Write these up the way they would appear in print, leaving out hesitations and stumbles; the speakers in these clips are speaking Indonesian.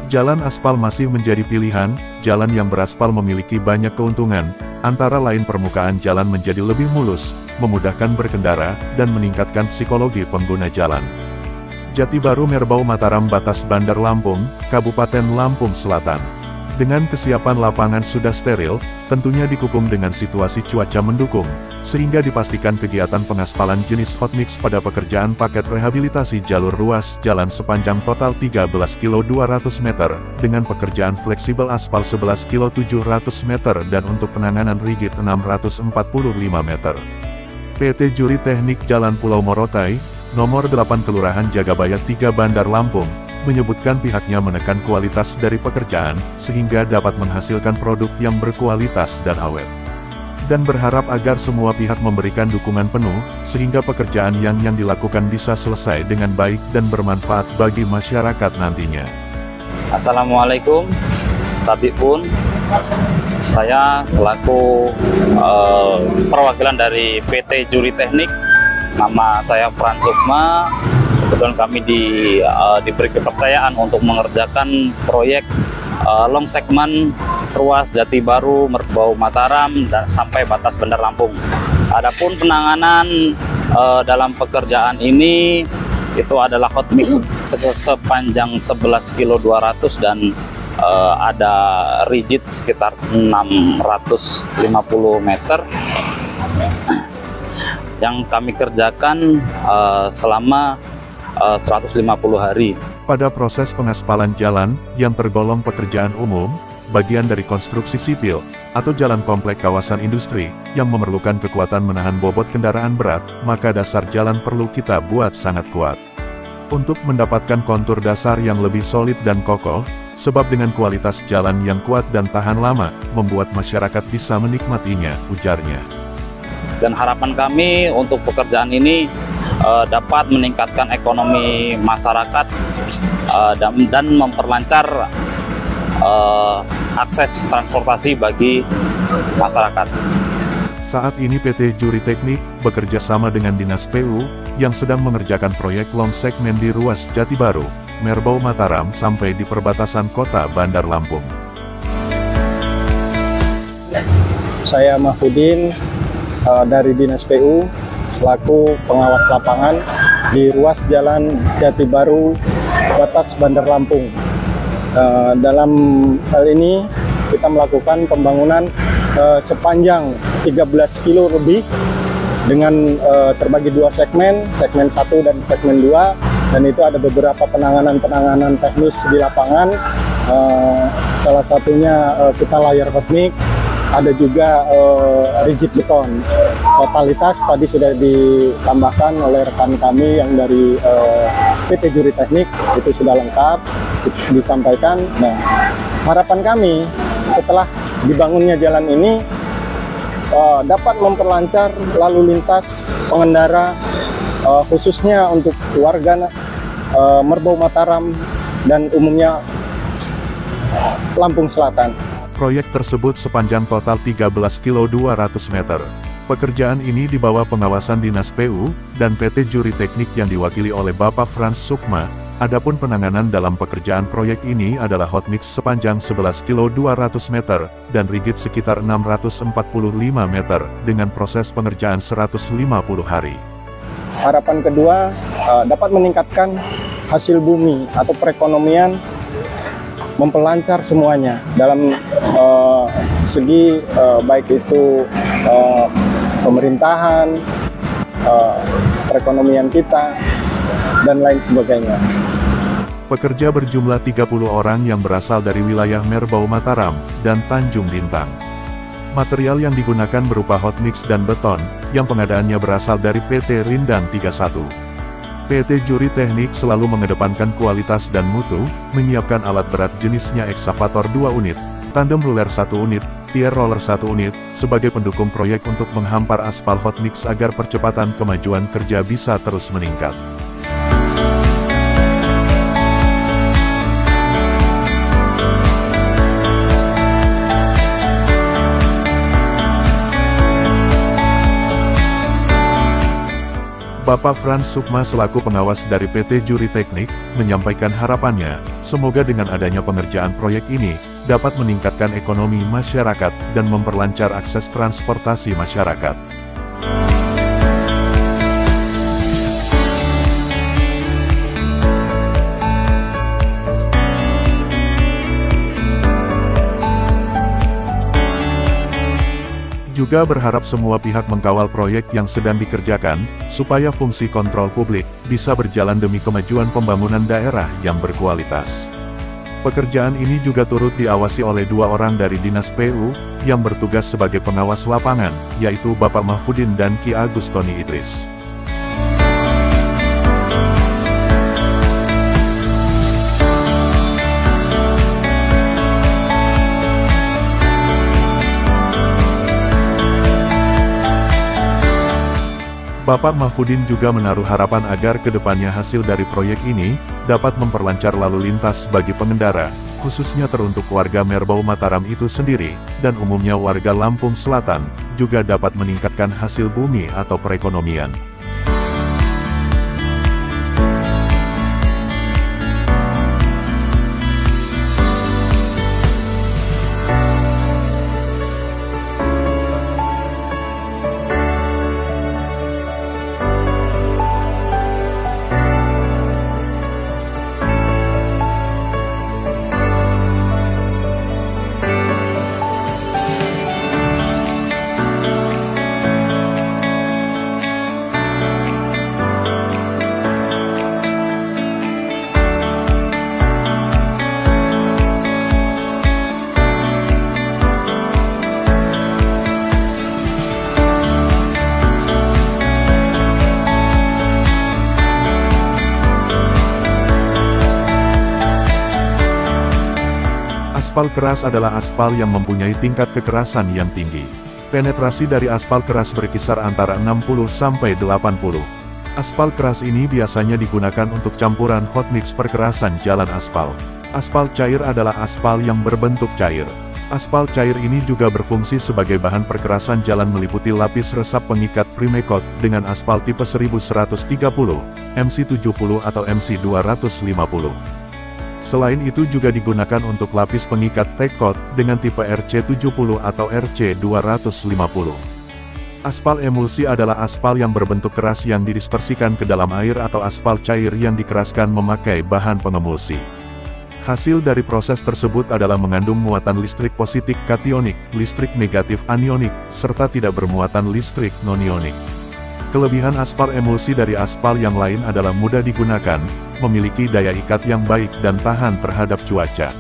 Jalan aspal masih menjadi pilihan. Jalan yang beraspal memiliki banyak keuntungan, antara lain permukaan jalan menjadi lebih mulus, memudahkan berkendara, dan meningkatkan psikologi pengguna jalan. Jati Baru Merbau Mataram batas Bandar Lampung, Kabupaten Lampung Selatan. Dengan kesiapan lapangan sudah steril, tentunya didukung dengan situasi cuaca mendukung, sehingga dipastikan kegiatan pengaspalan jenis hot mix pada pekerjaan paket rehabilitasi jalur ruas jalan sepanjang total 13 km 200 meter, dengan pekerjaan fleksibel aspal 11 km 700 meter dan untuk penanganan rigid 645 meter. PT Juri Teknik Jalan Pulau Morotai, nomor 8 Kelurahan Jagabaya 3 Bandar Lampung, menyebutkan pihaknya menekan kualitas dari pekerjaan, sehingga dapat menghasilkan produk yang berkualitas dan awet. Dan berharap agar semua pihak memberikan dukungan penuh, sehingga pekerjaan yang dilakukan bisa selesai dengan baik dan bermanfaat bagi masyarakat nantinya. Assalamualaikum, Tabib Pun. Saya selaku perwakilan dari PT Juri Teknik, nama saya Frans Sukma. Kebetulan kami diberi kepercayaan untuk mengerjakan proyek long segmen ruas Jati Baru, Merbau Mataram, dan sampai batas Bandar Lampung. Adapun penanganan dalam pekerjaan ini itu adalah hot mix sepanjang 11 km 200 dan ada rigid sekitar 650 meter yang kami kerjakan selama 150 hari. Pada proses pengaspalan jalan, yang tergolong pekerjaan umum, bagian dari konstruksi sipil, atau jalan komplek kawasan industri, yang memerlukan kekuatan menahan bobot kendaraan berat, maka dasar jalan perlu kita buat sangat kuat. Untuk mendapatkan kontur dasar yang lebih solid dan kokoh, sebab dengan kualitas jalan yang kuat dan tahan lama, membuat masyarakat bisa menikmatinya, ujarnya. Dan harapan kami untuk pekerjaan ini dapat meningkatkan ekonomi masyarakat dan memperlancar akses transportasi bagi masyarakat. Saat ini PT Juri Teknik bekerja sama dengan Dinas PU yang sedang mengerjakan proyek long segmen di ruas Jati Baru, Merbau Mataram sampai di perbatasan kota Bandar Lampung. Saya Mahfudin dari Dinas PU selaku pengawas lapangan di ruas jalan Jati Baru batas Bandar Lampung. Dalam hal ini kita melakukan pembangunan sepanjang 13 kilo lebih dengan terbagi dua segmen 1 dan segmen 2, dan itu ada beberapa penanganan teknis di lapangan. Salah satunya kita layar hot mix, ada juga rigid beton. Totalitas tadi sudah ditambahkan oleh rekan kami yang dari PT Juri Teknik, itu sudah lengkap disampaikan. Nah, harapan kami setelah dibangunnya jalan ini dapat memperlancar lalu lintas pengendara, khususnya untuk warga Merbau Mataram dan umumnya Lampung Selatan. Proyek tersebut sepanjang total 13 km 200 meter. Pekerjaan ini di bawah pengawasan Dinas PU dan PT Juri Teknik yang diwakili oleh Bapak Frans Sukma. Adapun penanganan dalam pekerjaan proyek ini adalah hot mix sepanjang 11 km 200 meter dan rigid sekitar 645 meter dengan proses pengerjaan 150 hari. Harapan kedua dapat meningkatkan hasil bumi atau perekonomian, memperlancar semuanya dalam segi baik itu pemerintahan, perekonomian kita, dan lain sebagainya. Pekerja berjumlah 30 orang yang berasal dari wilayah Merbau Mataram dan Tanjung Bintang. Material yang digunakan berupa hot mix dan beton, yang pengadaannya berasal dari PT Rindang 31. PT Juri Teknik selalu mengedepankan kualitas dan mutu, menyiapkan alat berat jenisnya eksavator 2 unit, tandem ruler 1 unit, tier roller 1 unit, sebagai pendukung proyek untuk menghampar aspal hot mix agar percepatan kemajuan kerja bisa terus meningkat. Bapak Frans Sukma selaku pengawas dari PT Juri Teknik, menyampaikan harapannya, semoga dengan adanya pengerjaan proyek ini, dapat meningkatkan ekonomi masyarakat dan memperlancar akses transportasi masyarakat. Juga berharap semua pihak mengkawal proyek yang sedang dikerjakan, supaya fungsi kontrol publik bisa berjalan demi kemajuan pembangunan daerah yang berkualitas. Pekerjaan ini juga turut diawasi oleh 2 orang dari Dinas PU, yang bertugas sebagai pengawas lapangan, yaitu Bapak Mahfudin dan Ki Agustoni Idris. Bapak Mahfudin juga menaruh harapan agar kedepannya hasil dari proyek ini, dapat memperlancar lalu lintas bagi pengendara, khususnya teruntuk warga Merbau Mataram itu sendiri, dan umumnya warga Lampung Selatan, juga dapat meningkatkan hasil bumi atau perekonomian. Aspal keras adalah aspal yang mempunyai tingkat kekerasan yang tinggi. Penetrasi dari aspal keras berkisar antara 60–80. Aspal keras ini biasanya digunakan untuk campuran hot mix perkerasan jalan aspal. Aspal cair adalah aspal yang berbentuk cair. Aspal cair ini juga berfungsi sebagai bahan perkerasan jalan meliputi lapis resap pengikat Primekot dengan aspal tipe 1130, MC70 atau MC250. Selain itu juga digunakan untuk lapis pengikat Tekot dengan tipe RC70 atau RC250. Aspal emulsi adalah aspal yang berbentuk keras yang didispersikan ke dalam air atau aspal cair yang dikeraskan memakai bahan pengemulsi. Hasil dari proses tersebut adalah mengandung muatan listrik positif kationik, listrik negatif anionik, serta tidak bermuatan listrik nonionik. Kelebihan aspal emulsi dari aspal yang lain adalah mudah digunakan, memiliki daya ikat yang baik dan tahan terhadap cuaca.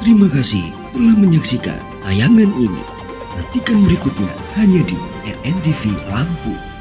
Terima kasih telah menyaksikan tayangan ini. Nantikan berikutnya hanya di RNTV Lampung.